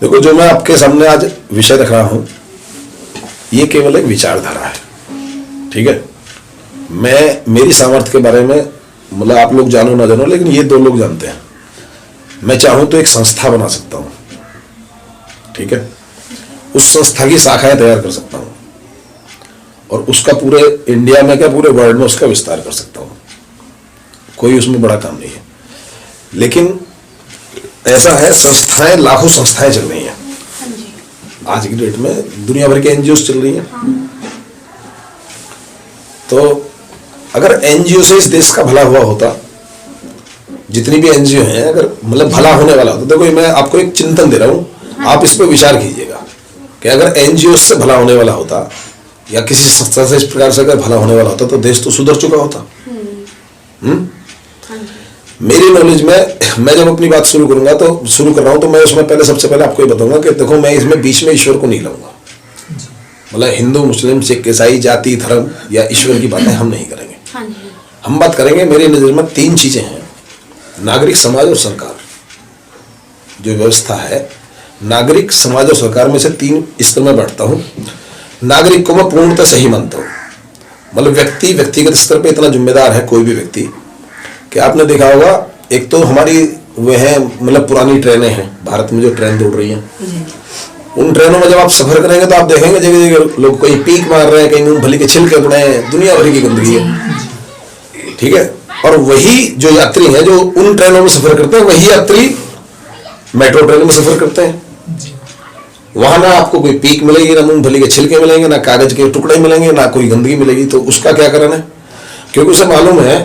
देखो, जो मैं आपके सामने आज विषय रख रहा हूं, ये केवल एक विचारधारा है। ठीक है, मेरी सामर्थ्य के बारे में मतलब आप लोग जानो ना जानो, लेकिन ये 2 लोग जानते हैं। मैं चाहूं तो एक संस्था बना सकता हूं। ठीक है, उस संस्था की शाखाएं तैयार कर सकता हूं और उसका पूरे इंडिया में क्या पूरे वर्ल्ड में उसका विस्तार कर सकता हूं। कोई उसमें बड़ा काम नहीं है। लेकिन ऐसा है, संस्थाएं, लाखों संस्थाएं चल रही हैं आज की डेट में, दुनिया भर के एनजीओ चल रही हैं। तो अगर एनजीओ से इस देश का भला हुआ होता, जितनी भी एनजीओ हैं, अगर मतलब भला होने वाला होता, देखो मैं आपको एक चिंतन दे रहा हूं, आप इस पर विचार कीजिएगा कि अगर एनजीओ से भला होने वाला होता या किसी संस्था से इस प्रकार से अगर भला होने वाला होता तो देश तो सुधर चुका होता। मेरी नॉलेज में मैं जब अपनी बात शुरू करूंगा तो शुरू कर रहा हूं तो मैं उसमें सबसे पहले आपको ये बताऊंगा कि देखो, मैं इसमें बीच में ईश्वर को नहीं लाऊंगा। मतलब हिंदू, मुस्लिम, सिख, ईसाई, जाति, धर्म या ईश्वर की बातें हम नहीं करेंगे। हम बात करेंगे, मेरी नजर में 3 चीजें हैं: नागरिक, समाज और सरकार। जो व्यवस्था है, नागरिक, समाज और सरकार में से 3 इस तरह मैं बांटता हूं। नागरिक को मैं पूर्णतः सही मानता हूं। मतलब व्यक्तिगत स्तर पे इतना जिम्मेदार है कोई भी व्यक्ति कि आपने देखा होगा, एक तो हमारी वे है मतलब पुरानी ट्रेनें हैं भारत में जो ट्रेन दौड़ रही हैं, उन ट्रेनों में जब आप सफर करेंगे तो आप देखेंगे जगह जगह लोग कहीं पीक मार रहे हैं, कहीं मूंगफली के छिलके पड़े हैं, दुनिया भर की गंदगी है। ठीक है, और वही जो यात्री हैं जो उन ट्रेनों में सफर करते हैं, वही यात्री मेट्रो ट्रेन में सफर करते हैं। वहां ना आपको कोई पीक मिलेगी, ना मूंगफली के छिलके मिलेंगे, ना कागज के टुकड़े मिलेंगे, ना कोई गंदगी मिलेगी। तो उसका क्या कारण है? क्योंकि उसे मालूम है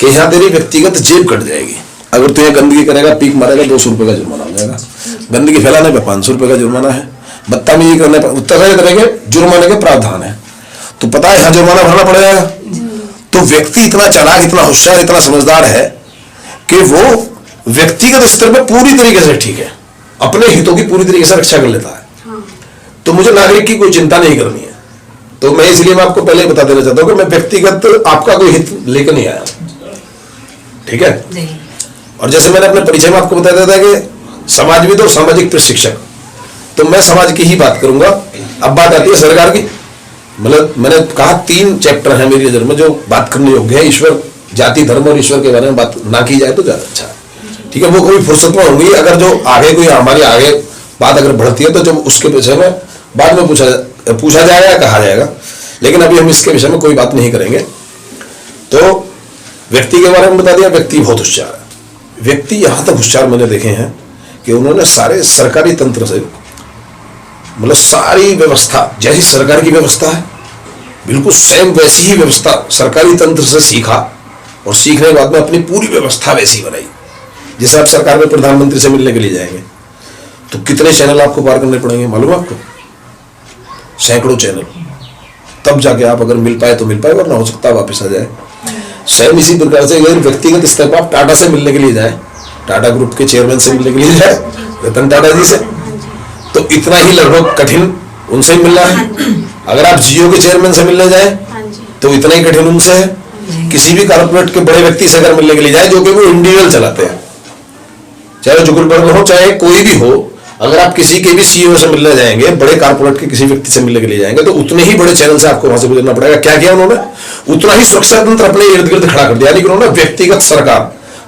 कि यहाँ तेरी व्यक्तिगत जेब कट जाएगी। अगर तू यहाँ गंदगी करेगा, पीक मारेगा, 200 रुपए का जुर्माना हो जाएगा। गंदगी फैलाने पे 500 रुपए का जुर्माना है। बदतमीजी करने पर तरह के जुर्माने के प्रावधान है। तो पता है यहाँ जुर्माना भरना पड़ जाएगा। तो व्यक्ति इतना चालाक, इतना होशियार, इतना समझदार है कि वो व्यक्तिगत स्तर पर पूरी तरीके से ठीक है, अपने हितों की पूरी तरीके से रक्षा कर लेता है। तो मुझे नागरिक की कोई चिंता नहीं करनी है। तो मैं इसलिए मैं आपको पहले ही बता देना चाहता हूं कि मैं व्यक्तिगत आपका कोई हित लेकर नहीं आया। ठीक है, और जैसे मैंने अपने परिचय में आपको बताया था कि समाजविद और सामाजिक प्रशिक्षक, तो मैं समाज की ही बात करूंगा। अब बात आती है सरकार की। मतलब मैंने कहा 3 चैप्टर हैं मेरी नजर में जो बात करने योग्य है। ईश्वर, जाति, धर्म और ईश्वर के बारे में बात ना की जाए तो ज्यादा अच्छा है। ठीक है, वो कोई फुर्सत में होंगी। अगर जो आगे कोई हमारी आगे बात अगर बढ़ती है तो जब उसके विषय में बाद में पूछा जाएगा या कहा जाएगा, लेकिन अभी हम इसके विषय में कोई बात नहीं करेंगे। तो व्यक्ति के बारे में बता दिया, व्यक्ति बहुत होशियार है। व्यक्ति यहां तक होशियार मैंने देखे हैं कि उन्होंने सारे सरकारी तंत्र से, मतलब सारी व्यवस्था जैसी सरकार की व्यवस्था है बिल्कुल सेम वैसी ही व्यवस्था सरकारी तंत्र से सीखा, और सीखने के बाद में अपनी पूरी व्यवस्था वैसी बनाई। जैसे आप सरकार में प्रधानमंत्री से मिलने के लिए जाएंगे तो कितने चैनल आपको पार करने पड़ेंगे मालूम है आपको? सैकड़ों चैनल, तब जाके आप अगर मिल पाए तो मिल पाए, वरना हो सकता है वापस आ जाए। सेम इसी प्रकार से अगर व्यक्तिगत स्तर पर आप टाटा से मिलने के लिए जाए, टाटा ग्रुप के चेयरमैन से मिलने के लिए जाए, रतन टाटा जी से, तो इतना ही लगभग कठिन उनसे ही मिलना है। अगर आप जियो के चेयरमैन से मिलने जाए तो इतना ही कठिन उनसे है। किसी भी कॉर्पोरेट के बड़े व्यक्ति से अगर मिलने के लिए जाए, जो कि वो इंडिविजुअल चलाते हैं, चाहे जुगलबर्ग हो चाहे कोई भी हो, अगर आप किसी के भी सीईओ से मिलने जाएंगे, बड़े कॉर्पोरेट के किसी व्यक्ति से मिलने के लिए जाएंगे, तो उतने ही बड़े चैनल से आपको वहां से गुजरना पड़ेगा। क्या किया उन्होंने? उतना ही सुरक्षा तंत्र अपने इर्द गिर्द खड़ा कर दिया। यानी कि उन्होंने व्यक्तिगत सरकार,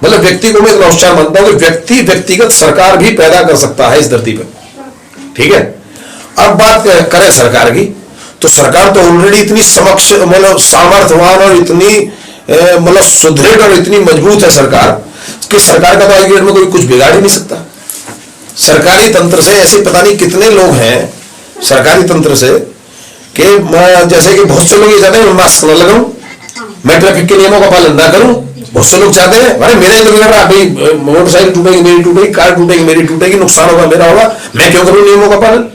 मतलब व्यक्ति को मैं इतना होशियार मानता हूं कि व्यक्तिगत सरकार भी पैदा कर सकता है इस धरती पर। ठीक है, अब बात करें सरकार की, तो सरकार तो ऑलरेडी इतनी समक्ष मतलब सामर्थ्यवान और इतनी मतलब सुदृढ़ और इतनी मजबूत है सरकार कि सरकार का तो आज की डेट में कोई कुछ बिगाड़ ही नहीं सकता। सरकारी तंत्र से ऐसे पता नहीं कितने लोग हैं सरकारी तंत्र से कि जैसे कि बहुत से लोग ये चाहते हैं मैं मास्क न लगाऊं, मैं ट्रैफिक के नियमों का पालन ना करूं। बहुत से लोग चाहते हैं अरे मेरे तो बिगड़ रहा, भाई मोटरसाइकिल टूटेगी मेरी टूटेगी, कार टूटेगी मेरी टूटेगी, नुकसान होगा मेरा होगा, मैं क्यों करूं नियमों का पालन?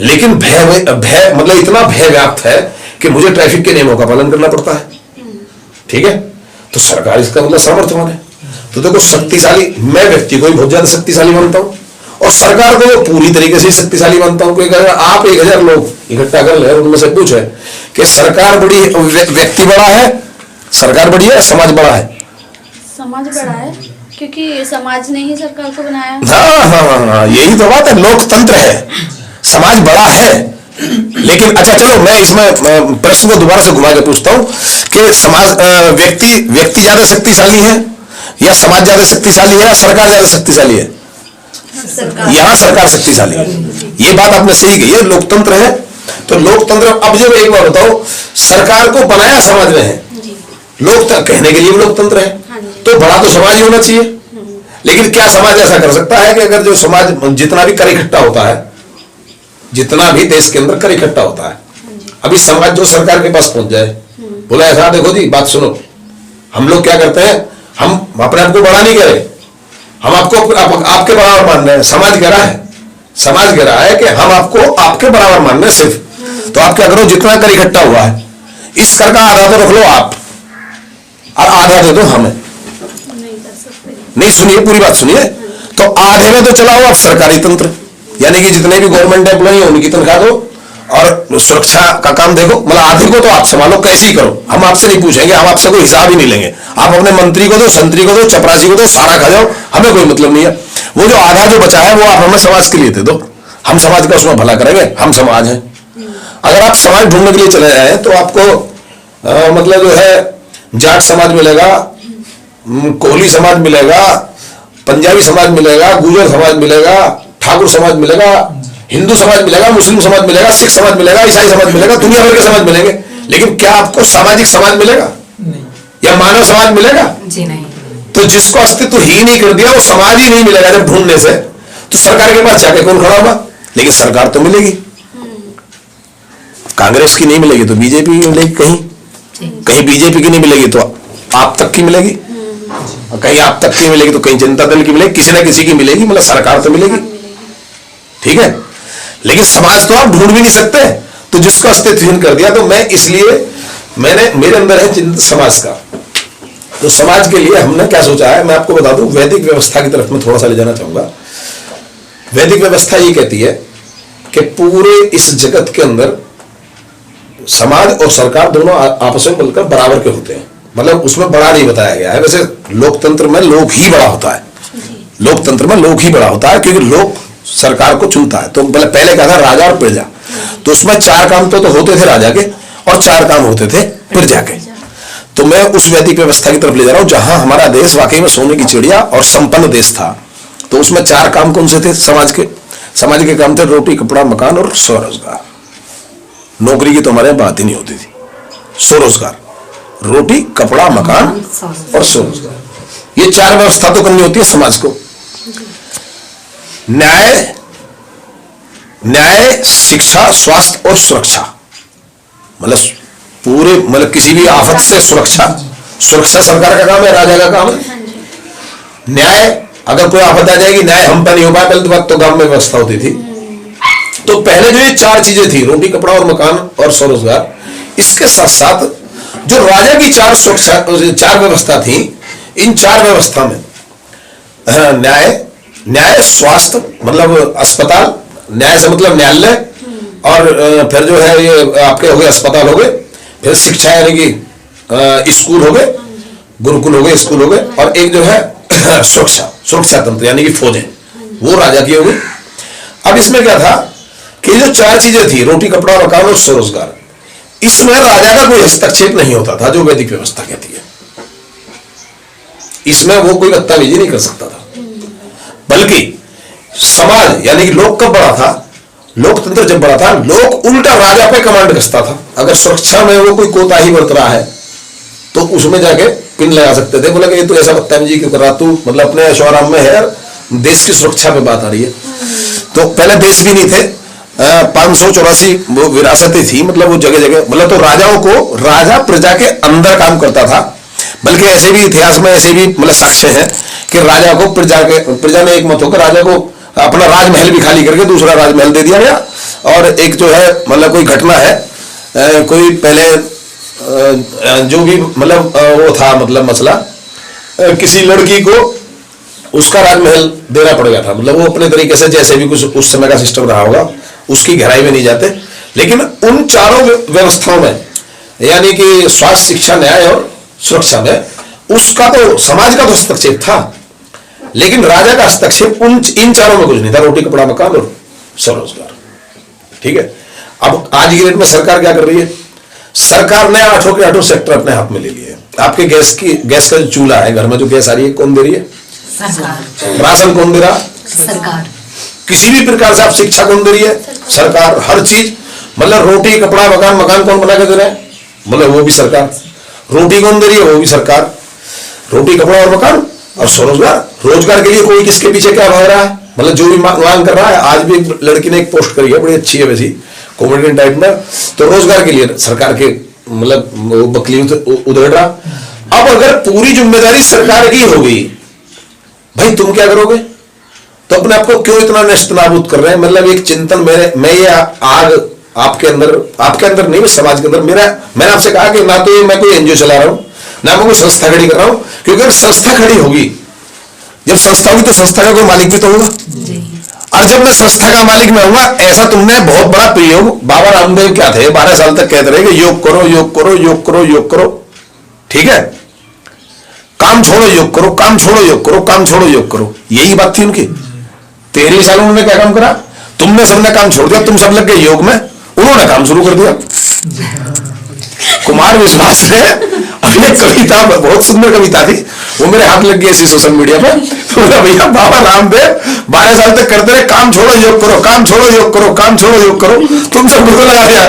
लेकिन भय मतलब इतना भय व्याप्त है कि मुझे ट्रैफिक के नियमों का पालन करना पड़ता है। ठीक है, तो सरकार इसका मतलब सामर्थ्यवान है। तो देखो, शक्तिशाली, मैं व्यक्ति को ही बहुत ज्यादा शक्तिशाली मानता हूं और सरकार को पूरी तरीके से शक्तिशाली मानता हूं। अगर आप 1000 लोग इकट्ठा कर ले, उनमें से पूछे कि सरकार बड़ी, व्यक्ति बड़ा है, सरकार बड़ी है, समाज बड़ा है? समाज बड़ा है। क्योंकि समाज ने ही सरकार को बनाया। हाँ, यही तो बात है, लोकतंत्र है, समाज बड़ा है। लेकिन अच्छा चलो, मैं इसमें प्रश्न को दोबारा से घुमा के पूछता हूं कि समाज व्यक्ति ज्यादा शक्तिशाली है या समाज ज्यादा शक्तिशाली है या सरकार ज्यादा शक्तिशाली है? यहाँ सरकार शक्तिशाली है। ये बात आपने सही कही है, लोकतंत्र है तो लोकतंत्र। अब जब एक बार बताओ, सरकार को बनाया समाज ने है, लोकतंत्र कहने के लिए भी लोकतंत्र है, तो बड़ा तो समाज ही होना चाहिए। लेकिन क्या समाज ऐसा कर सकता है कि अगर जो समाज जितना भी कर इकट्ठा होता है, जितना भी देश के अंदर कर इकट्ठा होता है, अभी समाज जो सरकार के पास पहुंच जाए, बोला ऐसा देखो जी बात सुनो, हम लोग क्या करते हैं, हम अपने आप को बड़ा नहीं कह रहे, हम आपको आपके बराबर मान रहे हैं। समाज कह रहा है कि हम आपको आपके बराबर मान रहे हैं सिर्फ। तो आप क्या करो, जितना कर इकट्ठा हुआ है इस कर का आधा तो रख लो आप और आधा दे दो हमें। नहीं, सुनिए पूरी बात सुनिए। तो आधे में तो चलाओ आप सरकारी तंत्र, यानी कि जितने भी गवर्नमेंट एम्प्लॉई हैं उनकी तनख्वाह दो और सुरक्षा का काम देखो, मतलब आधे को तो आप संभालो, कैसे ही करो, हम आपसे नहीं पूछेंगे, हम आपसे कोई हिसाब ही नहीं लेंगे। आप अपने मंत्री को दो, संतरी को दो, चपरासी को दो, सारा खा जाओ, हमें कोई मतलब नहीं है। वो जो आधा जो बचा है वो आप हमें समाज के लिए दे दो, हम समाज का उसमें भला करेंगे, हम समाज हैं। अगर आप समाज ढूंढने के लिए चले जाए तो आपको मतलब जो है जाट समाज मिलेगा, कोहली समाज मिलेगा, पंजाबी समाज मिलेगा, गुजर समाज मिलेगा, ठाकुर समाज मिलेगा, हिंदू समाज मिलेगा, मुस्लिम समाज मिलेगा, सिख समाज मिलेगा, ईसाई समाज मिलेगा, दुनिया भर के समाज मिलेंगे। लेकिन क्या आपको सामाजिक समाज मिलेगा या मानव समाज मिलेगा? जी नहीं। तो जिसको अस्तित्व ही नहीं कर दिया वो समाज ही नहीं मिलेगा जब ढूंढने से, तो सरकार के पास जाके कौन खड़ा होगा? लेकिन सरकार तो मिलेगी, कांग्रेस की नहीं मिलेगी तो बीजेपी की मिलेगी, कहीं बीजेपी की नहीं मिलेगी तो आप तक की मिलेगी, कहीं आप तक की मिलेगी तो कहीं जनता दल की मिलेगी, किसी ना किसी की मिलेगी, मतलब सरकार तो मिलेगी। ठीक है, लेकिन समाज तो आप ढूंढ भी नहीं सकते, तो जिसको अस्तित्वहीन कर दिया। तो मैं इसलिए मेरे अंदर है चिंतन समाज का। तो समाज के लिए हमने क्या सोचा है, मैं आपको बता दूं, वैदिक व्यवस्था की तरफ मैं थोड़ा सा ले जाना चाहूंगा। वैदिक व्यवस्था ये कहती है कि पूरे इस जगत के अंदर समाज और सरकार दोनों आपस में मिलकर बराबर के होते हैं, मतलब उसमें बड़ा नहीं बताया गया है। वैसे लोकतंत्र में लोग ही बड़ा होता है, लोकतंत्र में लोग ही बड़ा होता है, क्योंकि लोग सरकार को चुनता है। तो पहले क्या था, राजा और प्रजा, तो उसमें 4 काम तो होते थे राजा के और 4 काम होते थे प्रजा के। तो मैं उस वैदिक व्यवस्था की तरफ ले जा रहा हूं जहां हमारा देश वाकई में सोने की चिड़िया और संपन्न देश था। तो उसमें 4 काम कौन से थे समाज के काम थे, रोटी कपड़ा मकान और स्वरोजगार। नौकरी की तो हमारे बात ही नहीं होती थी, स्वरोजगार, रोटी कपड़ा मकान और स्वरोजगार, ये 4 व्यवस्था तो करनी होती है समाज को। न्याय शिक्षा स्वास्थ्य और सुरक्षा, मतलब पूरे मतलब किसी भी आफत से सुरक्षा सरकार का काम है, राजा का काम है। न्याय, अगर कोई आफत आ जाएगी, न्याय हम पर नहीं हो पाया, पहले तो बात तो गांव में व्यवस्था होती थी। तो पहले जो ये 4 चीजें थी, रोटी कपड़ा और मकान और स्वरोजगार, इसके साथ साथ जो राजा की 4 व्यवस्था थी, इन 4 व्यवस्था में न्याय स्वास्थ्य मतलब अस्पताल, न्याय से मतलब न्यायालय, और फिर जो है ये आपके हो गए अस्पताल हो गए, फिर शिक्षा यानी कि स्कूल हो गए, गुरुकुल हो गए, स्कूल हो गए, और एक जो है सुरक्षा तंत्र यानी कि फौजें, वो राजा की हो गई। अब इसमें क्या था कि जो 4 चीजें थी, रोटी कपड़ा मकान और स्वरोजगार, इसमें राजा का कोई हस्तक्षेप नहीं होता था, जो वैदिक व्यवस्था कहती है। इसमें वो कोई बदतमीजी नहीं कर सकता था, बल्कि समाज यानी कि लोग कब बड़ा था, लोकतंत्र जब बड़ा था, लोग उल्टा राजा पे कमांड कसता था। अगर सुरक्षा में वो कोई कोताही बरत रहा है तो उसमें जाके पिन लगा सकते थे, बोले कि ये तो ऐसा बदतमीजी क्यों कर रहा तू, मतलब अपने ऐशोआराम में है, देश की सुरक्षा पे बात आ रही है। तो पहले देश भी नहीं थे, 584 वो विरासतें थी, मतलब वो जगह जगह, मतलब तो राजाओं को, राजा प्रजा के अंदर काम करता था। बल्कि ऐसे भी इतिहास में ऐसे भी मतलब साक्ष्य है कि राजा को प्रजा ने एक मत होकर राजा को अपना राजमहल भी खाली करके दूसरा राजमहल दे दिया गया। और एक जो है मतलब कोई घटना है, कोई पहले जो भी मतलब वो था मतलब मसला, किसी लड़की को उसका राजमहल देना पड़ गया था, मतलब वो अपने तरीके से जैसे भी कुछ उस समय का सिस्टम रहा होगा, उसकी गहराई में नहीं जाते। लेकिन उन 4 व्यवस्थाओं में यानी कि स्वास्थ्य शिक्षा न्याय और सुरक्षा में उसका तो समाज का तो हस्तक्षेप था, लेकिन राजा का हस्तक्षेप इन चारों में कुछ नहीं था, रोटी कपड़ा मकान और स्वरोजगार। ठीक है, अब आज की डेट में सरकार क्या कर रही है? सरकार ने 8 के 8 सेक्टर अपने हाथ में ले लिए। आपके गैस का जो चूल्हा है, घर में जो गैस आ रही है, कौन दे रही है? सरकार। राशन कौन दे रहा? सरकार। किसी भी प्रकार से आप शिक्षा कौन दे रही है? सरकार। हर चीज, मतलब रोटी कपड़ा मकान, मकान कौन बना के दे रहा है? मतलब वो भी सरकार। रोटी कौन दे रही है? वो भी सरकार। रोटी कपड़ा और मकान और स्वरोजगार। रोजगार के लिए कोई किसके पीछे क्या भाग रहा है? मतलब जो भी मांग कर रहा है। आज भी एक लड़की ने एक पोस्ट करी है, बड़ी अच्छी है वैसी, कॉमेडियन टाइप में, तो रोजगार के लिए सरकार के मतलब बकली उधेड़ रहा। अब अगर पूरी जिम्मेदारी सरकार की हो गई, भाई तुम क्या करोगे? तो अपने आप को क्यों इतना नष्ट नाबूद कर रहे हैं? मतलब एक चिंतन मैं ये आग आपके अंदर नहीं, समाज के अंदर मैंने आपसे कहा कि ना तो मैं कोई एनजीओ चला रहा हूं, ना मैं कोई संस्था खड़ी कर रहा हूं, क्योंकि अगर संस्था खड़ी होगी, जब संस्था होगी तो संस्था का कोई मालिक भी तो होगा। और जब मैं संस्था का मालिक मैं होगा, ऐसा तुमने बहुत बड़ा प्रयोग, बाबा रामदेव क्या थे, 12 साल तक कहते रहे कि योग करो योग करो योग करो योग करो। ठीक है, काम छोड़ो योग करो, काम छोड़ो योग करो, काम छोड़ो योग करो, यही बात थी उनकी। 13 साल उन्होंने क्या काम करा? तुमने सबने काम छोड़ दिया, तुम सब लग गए योग में, उन्होंने काम शुरू कर दिया। कुमार विश्वास ने अपनी कविता, बहुत सुंदर कविता थी, वो मेरे हाथ लग गई ऐसी सोशल मीडिया पर, तो भैया बाबा रामदेव 12 साल तक करते रहे, काम छोड़ो योग करो, काम छोड़ो योग करो, काम छोड़ो योग करो, तुम सब बिल्कुल लगा दिया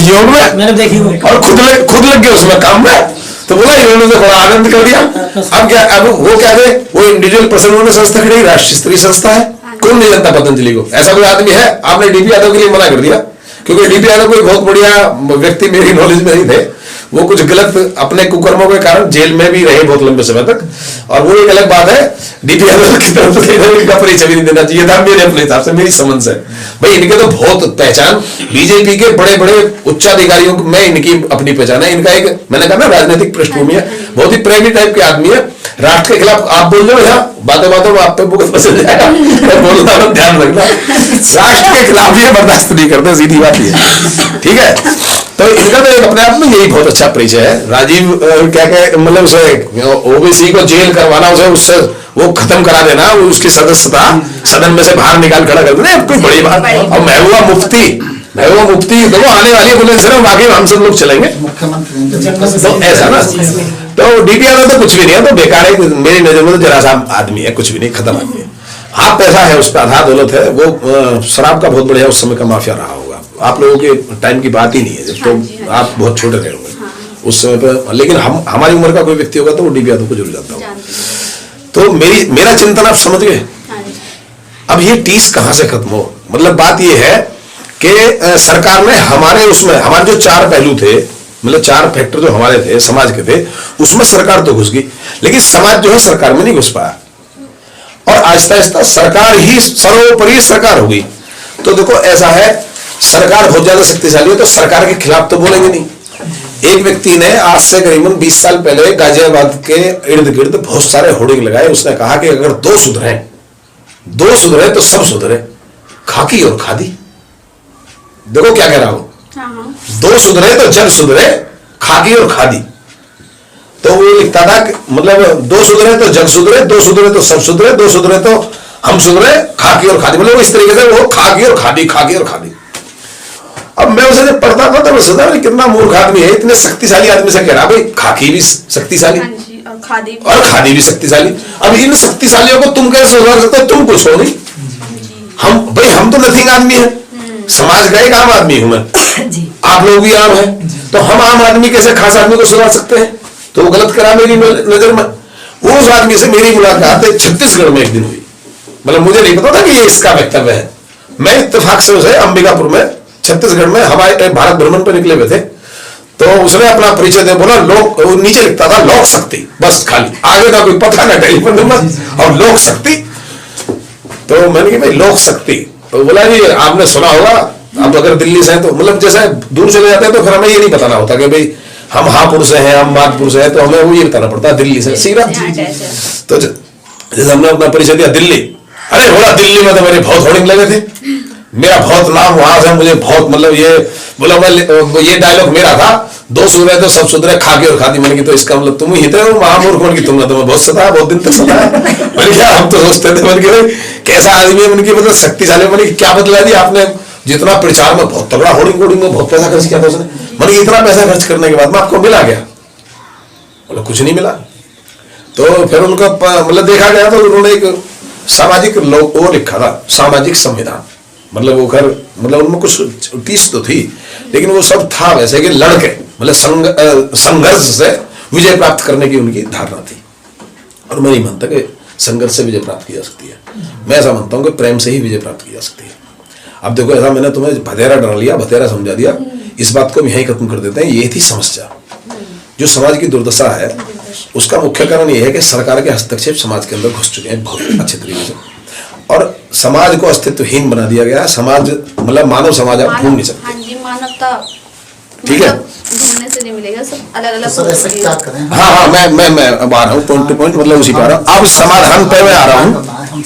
योग में, मैंने देखी और खुद लग गए उसमें काम में। तो बोला इन्होंने तो बड़ा आनंद कर दिया। अब क्या, अब वो क्या थे, वो इंडिविजुअल पर्सन, उन्होंने संस्था खड़ी, राष्ट्रीय स्तरीय संस्था है, कौन नहीं जानता पतंजलि को? ऐसा कोई आदमी है? आपने डीपी यादव के लिए मना कर दिया, क्योंकि डीपी यादव कोई बहुत बढ़िया व्यक्ति मेरी नॉलेज में नहीं थे, वो कुछ गलत अपने कुकर्मों के कारण जेल में भी रहे बहुत लंबे समय तक, और वो एक अलग बात है। डीपी यादव की तरफ से इनका परिचय भी नहीं देना चाहिए था मेरे अपने हिसाब से, मेरी समझ से। भाई इनके तो बहुत पहचान, बीजेपी के बड़े बड़े उच्चाधिकारियों में इनकी अपनी पहचान है। इनका एक, मैंने कहा ना, राजनीतिक पृष्ठभूमि है, बहुत ही प्रेमी टाइप के आदमी है। राष्ट्र के खिलाफ आप बोल रहे हो यहाँ, बातों बातों में आप पे बुक पसंद जाएगा, बोलना मत, ध्यान रखना, राष्ट्र के खिलाफ ये बर्दाश्त नहीं करते, सीधी बात ये। ठीक है, तो इनका तो अपने आप में यही बहुत अच्छा परिचय है। राजीव क्या मतलब उसे ओबीसी को जेल करवाना, उससे वो खत्म करा देना, वो उसकी सदस्यता सदन में से बाहर निकाल खड़ा कर देना, कोई बड़ी बात। और महबूबा मुफ्ती देखो आने वाली बुलेंस है, बाकी हम सब लोग चलेंगे मुख्यमंत्री, तो ऐसा ना। तो डीपी यादव तो कुछ भी नहीं है, तो बेकार है मेरी नजर में, तो जरा सा आदमी है, कुछ भी नहीं, खत्म आदमी है। हाँ पैसा है उस पर, आधा दौलत है, वो शराब का बहुत बढ़िया उस समय का माफिया रहा होगा। आप लोगों के टाइम की बात ही नहीं है, जब तो आप बहुत छोटे रहे होंगे उस समय पर, लेकिन हमारी उम्र का कोई व्यक्ति होगा तो वो डीपी यादव को जरूर जानता होगा। तो मेरा चिंतन आप समझ गए। अब ये टीस कहां से खत्म हो, मतलब बात ये है कि सरकार ने हमारे जो 4 पहलू थे, मतलब 4 फैक्टर जो हमारे थे समाज के थे, उसमें सरकार तो घुस गई, लेकिन समाज जो है सरकार में नहीं घुस पाया, और आहिस्ता आहिस्ता सरकार ही सर्वोपरि सरकार हो गई। तो देखो ऐसा है, सरकार बहुत ज्यादा शक्तिशाली है, तो सरकार के खिलाफ तो बोलेंगे नहीं। एक व्यक्ति ने आज से करीबन 20 साल पहले गाजियाबाद के इर्द गिर्द बहुत सारे होर्डिंग लगाए। उसने कहा कि अगर 2 सुधरे तो सब सुधरे, खाकी और खादी। देखो क्या कह रहा हूं, 2 सुधरे तो जग सुधरे, खाकी और खादी। तो वो लिखता था कि मतलब 2 सुधरे तो जग सुधरे, 2 सुधरे तो सब सुधरे, 2 सुधरे तो हम सुधरे, खाकी और खादी। मतलब इस तरीके से वो खाकी और खादी, खाकी और खादी। अब मैं उसे जब पढ़ता था तो मैं सोचा कितना मूर्ख आदमी है, इतने शक्तिशाली आदमी से कह रहा भाई खाकी भी शक्तिशाली और खादी भी शक्तिशाली। अब इन शक्तिशालियों को तुम कैसे सुधार सकते हो? तुम कुछ हो नहीं, हम तो नथिंग आदमी है, समाज का एक आम आदमी हूं मैं, आप लोग भी आम है, तो हम आम आदमी कैसे खास आदमी को सुधार सकते हैं? तो वो गलत करा मेरी नजर में। उस आदमी से मेरी मुलाकात छत्तीसगढ़ में एक दिन हुई, मतलब मुझे नहीं पता था कि ये इसका वक्तव्य है। मैं इत्तेफाक से उसे अंबिकापुर में छत्तीसगढ़ में हवाई भारत भ्रमण पर निकले हुए थे, तो उसने अपना परिचय दे बोला लोक, नीचे लिखता था लोक शक्ति, बस खाली, आगे का कोई पता ना, टेलीफोन नंबर और लोक शक्ति। तो मैंने कहा भाई लोक शक्ति, तो बोला जी आपने सुना होगा, आप अगर दिल्ली से हैं तो मतलब जैसे दूर चले जाते हैं तो फिर हमें ये नहीं बताना होता कि भाई हम हापुड़ से हैं, हम माधपुर से हैं, तो हमें वो ये बताना पड़ता है दिल्ली से सीधा। तो जैसे हमने अपना परिचय दिया दिल्ली, अरे बोला दिल्ली में तो मेरे बहुत होर्डिंग लगे थे, मेरा बहुत नाम वहां से, मुझे बहुत मतलब ये बोला मैं ये डायलॉग मेरा था, दो सुधरे तो सब सुधरे, खा के और खाती। मैंने की तो इसका मतलब तुम ही थे महामूर्ख, मन की तुमने तुम्हें बहुत सताया, बहुत दिन तक सताया। मैंने क्या हम तो सोचते थे, मैंने भाई कैसा आदमी है, मैंने मतलब शक्तिशाली। मैंने क्या बदला दिया आपने, जितना प्रचार में बहुत तगड़ा होर्डिंग वोर्डिंग में बहुत पैसा खर्च किया था उसने, मैंने इतना पैसा खर्च करने के बाद में आपको मिला गया? बोले कुछ नहीं मिला। तो फिर उनका मतलब देखा गया तो उन्होंने एक सामाजिक वो लिखा था, सामाजिक संविधान। मतलब वो घर मतलब उनमें कुछ टीस तो थी, लेकिन वो सब था वैसे कि लड़के मतलब संघर्ष से विजय प्राप्त करने की उनकी धारणा थी। और मैं नहीं मानता कि संघर्ष से विजय प्राप्त की जा सकती है, मैं ऐसा मानता हूं कि प्रेम से ही विजय प्राप्त की जा सकती है। अब देखो, ऐसा मैंने तुम्हें भतेरा डरा लिया, भतेरा समझा दिया, इस बात को हम यहीं खत्म कर देते हैं। ये थी समस्या। जो समाज की दुर्दशा है उसका मुख्य कारण ये है कि सरकार के हस्तक्षेप समाज के अंदर घुस चुके हैं बहुत अच्छे तरीके से, और समाज को अस्तित्वहीन बना दिया गया। समाज मतलब मानव समाज आप ढूंढ नहीं सकते। हाँ जी, मानवता ठीक है, ढूंढने से नहीं मिलेगा, सब अलग अलग। हाँ हाँ, मैं अब आ रहा हूँ पॉइंट टू पॉइंट, मतलब उसी पे आ रहा हूँ। अब समाधान पे मैं आ रहा हूँ।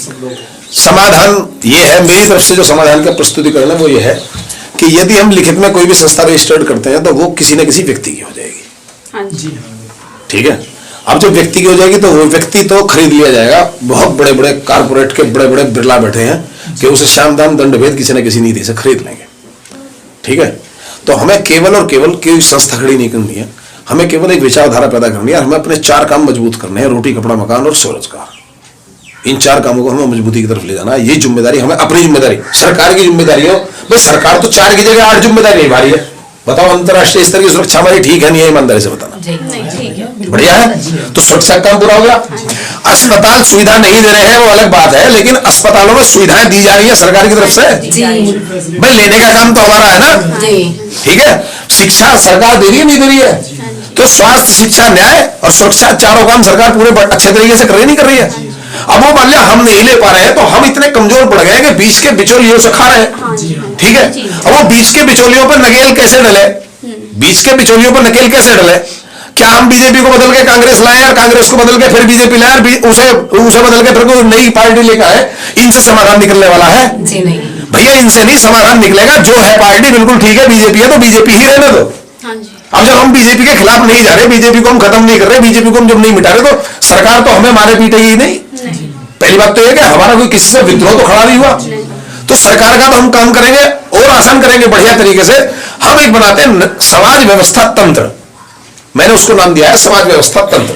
समाधान ये है, मेरी तरफ से जो समाधान का प्रस्तुतिकरण है वो ये है कि यदि हम लिखित में कोई भी संस्था रजिस्टर्ड करते हैं तो वो किसी न किसी व्यक्ति की हो जाएगी। हाँ जी, ठीक है। अब जब व्यक्ति की हो जाएगी तो वो व्यक्ति तो खरीद लिया जाएगा। बहुत बड़े बड़े कारपोरेट के बड़े बड़े बिरला बैठे हैं कि उसे श्याम दाम दंड भेद किसी न किसी नीति से खरीद लेंगे। ठीक है। तो हमें केवल और केवल कोई संस्था खड़ी नहीं करनी है, हमें केवल एक विचारधारा पैदा करनी है। हमें अपने 4 काम मजबूत करने हैं, रोटी कपड़ा मकान और स्वरोजगार। इन 4 कामों को हमें मजबूती की तरफ ले जाना है। ये जिम्मेदारी हमें, अपनी जिम्मेदारी, सरकार की जिम्मेदारी हो। भाई सरकार तो 4 की जगह 8 जिम्मेदारी निभा रही है। बताओ अंतरराष्ट्रीय स्तर की सुरक्षा हमारी ठीक है नहीं है? ईमानदारी से बताना। नहीं ठीक है, बढ़िया है। तो सुरक्षा का काम पूरा हो गया। अस्पताल सुविधा नहीं दे रहे हैं वो अलग बात है, लेकिन अस्पतालों में सुविधाएं दी जा रही है सरकार की तरफ से। भाई लेने का काम तो हमारा है ना। ठीक है। शिक्षा सरकार दे रही है नहीं दे रही है? तो स्वास्थ्य, शिक्षा, न्याय और सुरक्षा, 4 काम सरकार पूरे अच्छे तरीके से कर रही नहीं कर रही है? अब वो मान लिया हम नहीं ले पा रहे हैं तो हम इतने कमजोर पड़ गए कि बीच के बिचौलियों से खा रहे हैं। ठीक है। अब वो बीच के बिचौलियों पर नकेल कैसे डले? बीच के बिचौलियों पर नकेल कैसे डले? क्या हम बीजेपी को बदल के कांग्रेस लाए और कांग्रेस को बदल के फिर बीजेपी लाए और उसे बदल के फिर कोई नई पार्टी लेकर आए? इनसे समाधान निकलने वाला है? भैया इनसे नहीं समाधान निकलेगा। जो है पार्टी बिल्कुल ठीक है, बीजेपी है तो बीजेपी ही रहने दो। अब जब हम बीजेपी के खिलाफ नहीं जा रहे, बीजेपी को हम खत्म नहीं कर रहे, बीजेपी को हम जब नहीं मिटा रहे तो सरकार तो हमें मारे पीटेगी नहीं। पहली बात तो यह कि हमारा कोई किसी से विद्रोह तो खड़ा नहीं हुआ। तो सरकार का तो हम काम करेंगे और आसान करेंगे बढ़िया तरीके से। हम एक बनाते हैं समाज व्यवस्था तंत्र, मैंने उसको नाम दिया है समाज व्यवस्था तंत्र।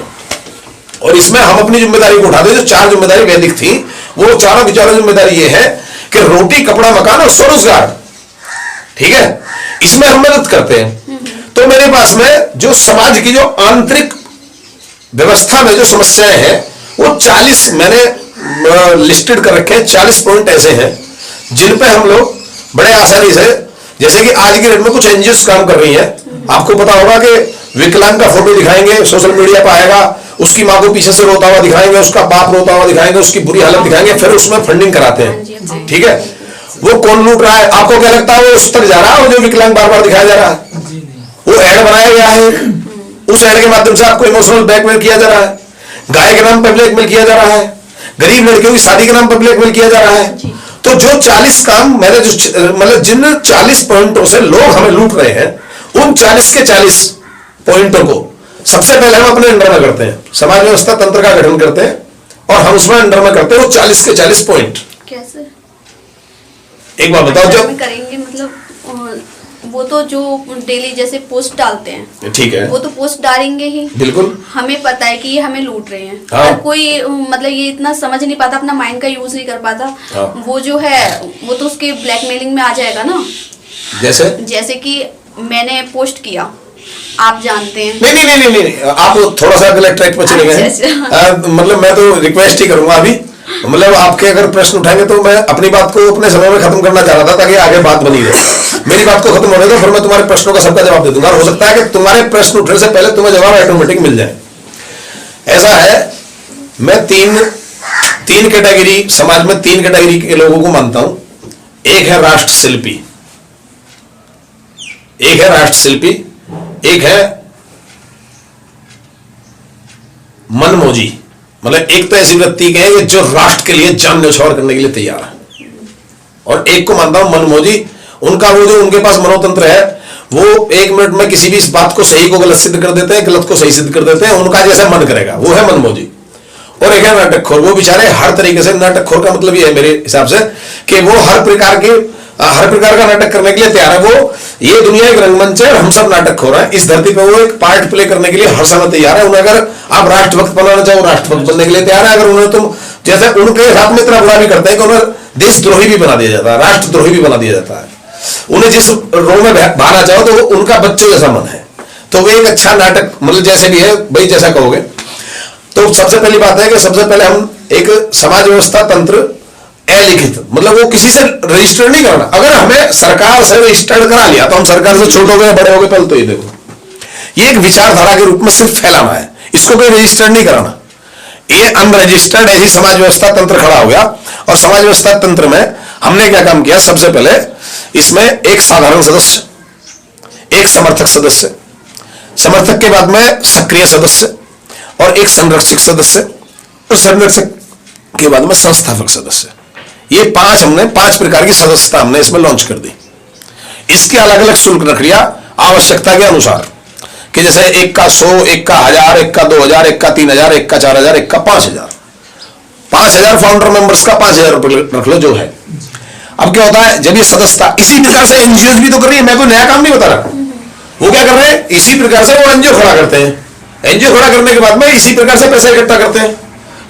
और इसमें हम अपनी जिम्मेदारी को उठाते हैं। जो 4 जिम्मेदारी वैदिक थी वो चारों की चारों जिम्मेदारी ये है कि रोटी कपड़ा मकान और स्वरोजगार। ठीक है। इसमें हम मदद करते हैं। तो मेरे पास में जो समाज की जो आंतरिक व्यवस्था में जो समस्याएं हैं वो 40 मैंने लिस्टेड कर रखे हैं। 40 पॉइंट ऐसे हैं जिन पे हम लोग बड़े आसानी से, जैसे कि आज की डेट में कुछ एनजीओ काम कर रही हैं। आपको पता होगा कि विकलांग का फोटो दिखाएंगे, सोशल मीडिया पर आएगा, उसकी मां को पीछे से रोता हुआ दिखाएंगे, उसका बाप रोता हुआ दिखाएंगे, उसकी बुरी हालत दिखाएंगे, फिर उसमें फंडिंग कराते हैं। ठीक है। वो कौन लूट रहा है? आपको क्या लगता है वो उस तक जा रहा है जो विकलांग बार बार दिखाया जा रहा है? वो ऐड बनाया गया है, उस ऐड के माध्यम से आपको इमोशनल ब्लैकमेल किया जा रहा है, गाय के नाम पर ब्लैकमेल किया जा रहा है, गरीब लड़कियों की शादी के नाम पर ब्लैकमेल किया जा रहा है। तो जो 40 काम मैंने जो मतलब जिन 40 पॉइंटों से लोग हमें लूट रहे हैं, उन 40 के 40 पॉइंटों को सबसे पहले हम अपने अंडर में करते हैं। समाज व्यवस्था तंत्र का गठन करते हैं और हम उसमें अंडर में करते हैं वो 40 के 40 पॉइंट। कैसे? एक बार बताओ। जब करेंगे मतलब वो तो जो डेली जैसे पोस्ट डालते हैं, ठीक है, वो तो पोस्ट डालेंगे ही। बिल्कुल हमें पता है कि ये हमें लूट रहे हैं। हाँ। और कोई मतलब ये इतना समझ नहीं पाता, अपना माइंड का यूज नहीं कर पाता। हाँ। वो जो है वो तो उसके ब्लैकमेलिंग में आ जाएगा ना। जैसे कि मैंने पोस्ट किया, आप जानते हैं। नहीं, आप थोड़ा सा गलत ट्रैक पर चले गए। मतलब मैं तो रिक्वेस्ट ही करूंगा अभी, मतलब आपके अगर प्रश्न उठाएंगे तो मैं अपनी बात को अपने समय में खत्म करना चाह रहा था ताकि आगे बात बनी रहे। मेरी बात को खत्म होने दो, फिर मैं तुम्हारे प्रश्नों का सबका जवाब दे दूंगा। हो सकता है कि तुम्हारे प्रश्न उठने से पहले तुम्हें जवाब ऑटोमेटिक मिल जाए। ऐसा है, मैं तीन कैटेगरी समाज में 3 कैटेगरी के लोगों को मानता हूं। एक है राष्ट्र शिल्पी, एक है मनमोजी। मतलब एक तो ऐसी व्यक्ति के हैं जो राष्ट्र के लिए जान न्यौछावर करने के लिए तैयार है, और एक को मानता हूं मनमोजी। उनका वो जो उनके पास मनोतंत्र है वो 1 मिनट में किसी भी इस बात को सही को गलत सिद्ध कर देते हैं, गलत को सही सिद्ध कर देते हैं, उनका जैसा मन करेगा। वो है मनमोजी। और एक है नाटकखोर। वो बेचारे हर तरीके से, नाटकखोर का मतलब ये है मेरे हिसाब से कि वो हर प्रकार का नाटक करने के लिए तैयार है। वो ये दुनिया एक रंगमंच है और हम सब नाटकखोर हैं इस धरती पर। वो एक पार्ट प्ले करने के लिए हर समय तैयार है। उन्हें अगर आप राष्ट्रभक्त बनाना चाहो, राष्ट्रभक्त बनने के लिए तैयार है। अगर उन्हें तुम जैसे उनके साथ में इतना बुरा भी करते हैं कि उन्हें देशद्रोही भी बना दिया जाता है, राष्ट्रद्रोही भी बना दिया जाता है। उन्हें जिस रो में बहाना चाहो तो उनका बच्चों जैसा मन है। तो वो एक अच्छा नाटक, मतलब जैसे भी है भाई, जैसा कहोगे। तो सबसे पहली बात है कि सबसे पहले हम एक समाज व्यवस्था तंत्र अलिखित, मतलब वो किसी से रजिस्टर नहीं कराना। अगर हमें सरकार से रजिस्टर्ड करा लिया तो हम सरकार से छोटे हो गए बड़े हो गए, पहले तो ये देखो, ये एक विचारधारा के रूप में सिर्फ फैलाना है, इसको कोई रजिस्टर्ड नहीं कराना। ये अनरजिस्टर्ड ऐसी समाज व्यवस्था तंत्र खड़ा हो गया। और समाज व्यवस्था तंत्र में हमने क्या काम किया, सबसे पहले इसमें एक साधारण सदस्य, एक समर्थक सदस्य, समर्थक के बाद में सक्रिय सदस्य और एक संरक्षक सदस्य, और संरक्षक के बाद में संस्थापक सदस्य। ये 5 प्रकार की सदस्यता हमने इसमें लॉन्च कर दी। इसके अलग अलग शुल्क रख लिया आवश्यकता के अनुसार, कि जैसे एक का 100, एक का 1000, एक का 2000, एक का 3000, एक का 4000, एक का 5000। 5000 फाउंडर मेंबर्स का 5000 रुपये रख लो जो है। अब क्या होता है, जब ये सदस्यता, इसी प्रकार से एनजीओ भी तो कर रही है, मैं कोई नया काम नहीं बता रहा। वो क्या कर रहे हैं, इसी प्रकार से वो एनजीओ खड़ा करते हैं। एनजीओ खड़ा करने के बाद में इसी प्रकार से पैसा इकट्ठा करते हैं,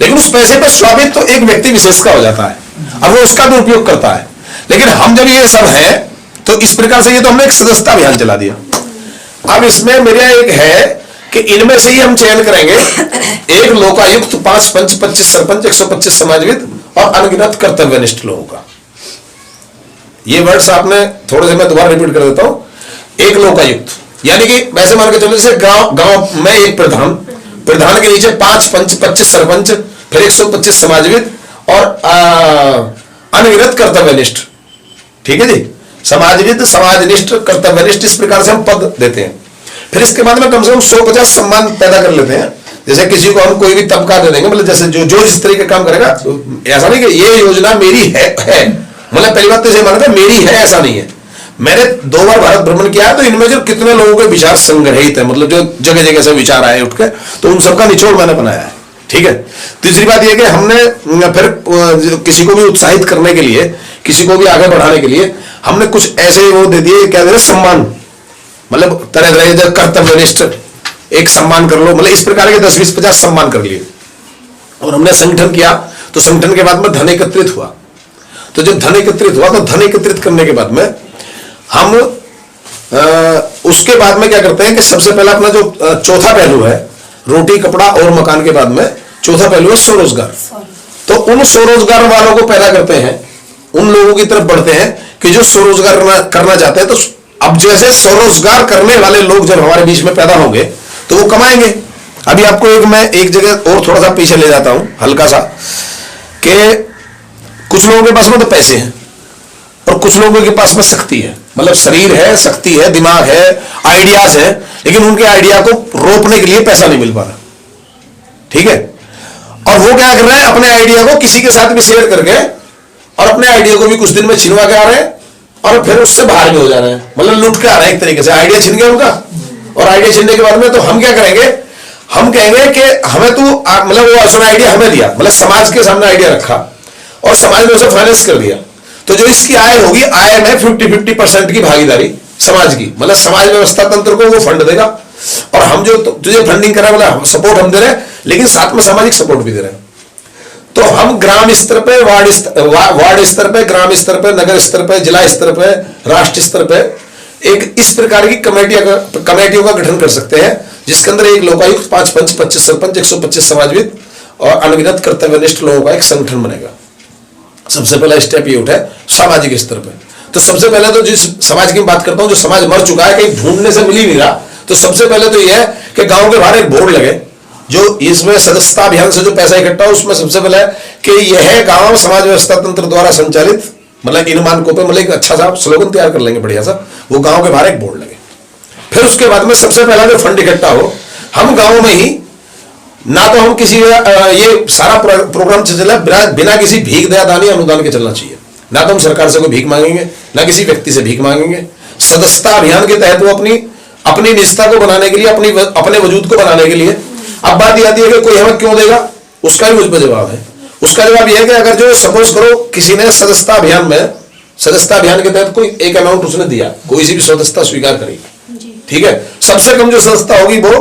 लेकिन उस पैसे पर स्वामित्व तो एक व्यक्ति विशेष का हो जाता है। अब वो उसका भी उपयोग करता है। लेकिन हम जब ये सब है तो इस प्रकार से ये तो हमने एक सदस्यता अभियान चला दिया। अब इसमें मेरा एक है कि इनमें से ही हम चयन करेंगे एक लोकायुक्त, 5 पंच, 25 सरपंच, 125 समाजविद और अनगिनत कर्तव्यनिष्ठ लोगों का। ये वर्ड्स आपने थोड़े से मैं दोबारा रिपीट कर देता हूं। एक लोकायुक्त यानी कि वैसे मान के चलो जैसे गांव में एक प्रधान के नीचे 5 पंच, 25 सरपंच, फिर 125 समाजविद और अनगिनत कर्तव्यनिष्ठ। ठीक है जी, समाजविद, समाजनिष्ठ, कर्तव्यनिष्ठ, इस प्रकार से हम पद देते हैं। फिर इसके बाद में कम से कम 150 सम्मान पैदा कर लेते हैं। जैसे किसी को हम कोई भी तबका दे देंगे, मतलब जैसे जो जिस तरीके का काम करेगा, ऐसा नहीं कि ये योजना मेरी है मतलब पहली बात तो इसे माना था मेरी है, ऐसा नहीं है। मैंने 2 बार भारत भ्रमण किया है, तो इनमें जो कितने लोगों के विचार संग्रहित है, मतलब जो जगह जगह से विचार आए उठ के, तो उन सबका निचोड़ मैंने बनाया है। ठीक है। तीसरी बात यह कि हमने फिर किसी को भी उत्साहित करने के लिए, किसी को भी आगे बढ़ाने के लिए हमने कुछ ऐसे वो दे दिए, क्या दे रहे, सम्मान, मतलब तरह तरह कर्तव्यनिष्ठ एक सम्मान कर लो, मतलब इस प्रकार के 10, 20, 50 सम्मान कर लिए। और हमने संगठन किया, तो संगठन के बाद में धन एकत्रित हुआ। तो जब धन एकत्रित हुआ तो धन एकत्रित करने के बाद में हम उसके बाद में क्या करते हैं कि सबसे पहला अपना जो चौथा पहलू है, रोटी कपड़ा और मकान के बाद में चौथा पहलू है स्वरोजगार। तो उन स्वरोजगार वालों को पैदा करते हैं, उन लोगों की तरफ बढ़ते हैं कि जो स्वरोजगार करना चाहते हैं। तो अब जैसे स्वरोजगार करने वाले लोग जब हमारे बीच में पैदा होंगे तो वो कमाएंगे। अभी आपको मैं एक जगह और थोड़ा सा पीछे ले जाता हूं, हल्का सा, कि कुछ लोगों के पास में तो पैसे हैं और कुछ लोगों के पास में शक्ति है, मतलब शरीर है, शक्ति है, दिमाग है, आइडियाज है, लेकिन उनके आइडिया को रोपने के लिए पैसा नहीं मिल पा रहा। ठीक है। और वो क्या कर रहे हैं, अपने आइडिया को किसी के साथ भी शेयर करके और अपने आइडिया को भी कुछ दिन में छिनवा के आ रहे हैं और फिर उससे बाहर भी हो जा रहे हैं, मतलब लूट के आ रहे हैं एक तरीके से। आइडिया छिन गया उनका, और आइडिया छिनने के बाद में तो हम क्या करेंगे, हम कहेंगे कि हमें तो मतलब वो असली आइडिया हमें दिया, मतलब समाज के सामने आइडिया रखा और समाज ने उसे फाइनेंस कर दिया। तो जो इसकी आय होगी, आय में 50-50% की भागीदारी समाज की, मतलब समाज व्यवस्था तंत्र को वो फंड देगा और हम जो तुझे फंडिंग करा वाला सपोर्ट हम दे रहे हैं, लेकिन साथ में सामाजिक सपोर्ट भी दे रहे हैं। तो हम ग्राम स्तर पे, वार्ड स्तर पे, ग्राम स्तर पे, नगर स्तर पे, जिला स्तर पे, राष्ट्र स्तर पे एक इस प्रकार की कमेटियों का गठन कर सकते हैं, जिसके अंदर एक लोकायुक्त, 5 पंच, 25 सरपंच, 125 समाजविद और अनगिनत कर्तव्यनिष्ठ लोगों का एक संगठन बनेगा। सबसे पहला स्टेप ये उठा है सामाजिक स्तर पे। तो सबसे पहले तो जिस समाज की बात करता हूं, जो समाज मर चुका है, कहीं ढूंढने से मिल ही नहीं रहा, तो सबसे पहले तो यह है कि गांव के बाहर एक बोर्ड लगे, जो इसमें सदस्यता अभियान से जो पैसा इकट्ठा हो, उसमें सबसे पहले कि यह गांव समाज व्यवस्था तंत्र द्वारा संचालित, मतलब इन मानकों पे, मतलब एक अच्छा सा स्लोगन तैयार कर लेंगे बढ़िया सा, वो गांव के बाहर एक बोर्ड लगे। फिर उसके बाद में सबसे पहला जो फंड इकट्ठा हो, हम गांव में ही, ना तो हम किसी ये सारा प्रोग्राम चला बिना किसी भीख दया दानी अनुदान के चलना चाहिए। ना तो हम सरकार से कोई भीख मांगेंगे, ना किसी व्यक्ति से भीख मांगेंगे, सदस्यता अभियान के तहत वो अपनी निष्ठा को बनाने के लिए, अपने वजूद को बनाने के लिए। अब बात ये आती है कि कोई हमें क्यों देगा, उसका भी मुझ पर जवाब है। उसका जवाब यह है कि अगर जो सपोज करो किसी ने सदस्यता अभियान के तहत कोई एक अमाउंट उसने दिया, कोई सी भी सदस्यता स्वीकार करेगी, ठीक है, सबसे कम जो सदस्यता होगी वो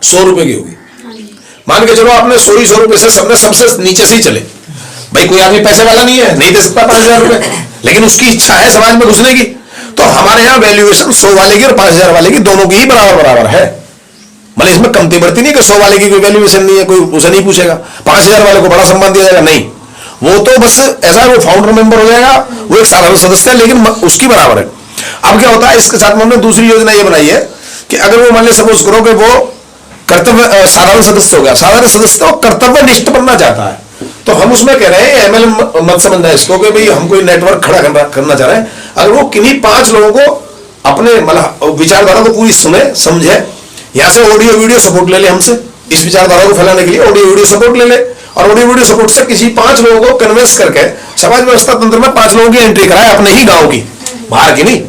100 रुपए की होगी। मान के चलो आपने 100 रुपए से सबसे नीचे से ही चले, भाई कोई आदमी पैसे वाला नहीं है, नहीं दे सकता 5,000 रुपए, लेकिन उसकी इच्छा है समाज में घुसने की, तो हमारे यहाँ वैल्यूएशन 100 वाले की और 5,000 वाले की दोनों की ही बराबर है। मतलब इसमें कमती बढ़ती नहीं कि 100 वाले की कोई वैल्यूएशन नहीं है, कोई उसे नहीं पूछेगा, 5,000 वाले को बड़ा सम्मान दिया जाएगा, नहीं, वो तो बस ऐसा वो फाउंडर मेंबर हो जाएगा, वो एक साधारण सदस्य है, लेकिन उसकी बराबर है। अब क्या होता है, इसके साथ में हमने दूसरी योजना ये बनाई है कि अगर वो मान ली सपोज करो कि वो कर्तव्य साधारण सदस्य हो गया, साधारण सदस्य तो कर्तव्य निष्ठ बनना चाहता है, तो हम उसमें कह रहे हैं एमएलएम मत समझना इसको कि भाई हम कोई नेटवर्क खड़ा करना चाह रहे हैं। अगर वो किन्हीं 5 लोगों को अपने मतलब विचारधारा को पूरी सुने समझे, यहां से ऑडियो वीडियो सपोर्ट ले ले हमसे, इस विचारधारा को फैलाने के लिए ऑडियो वीडियो सपोर्ट ले ले, और ऑडियो वीडियो सपोर्ट से किसी 5 लोगों को कन्विंस करके समाज व्यवस्था तंत्र में 5 लोगों की एंट्री कराए, अपने ही गांव की, बाहर की नहीं।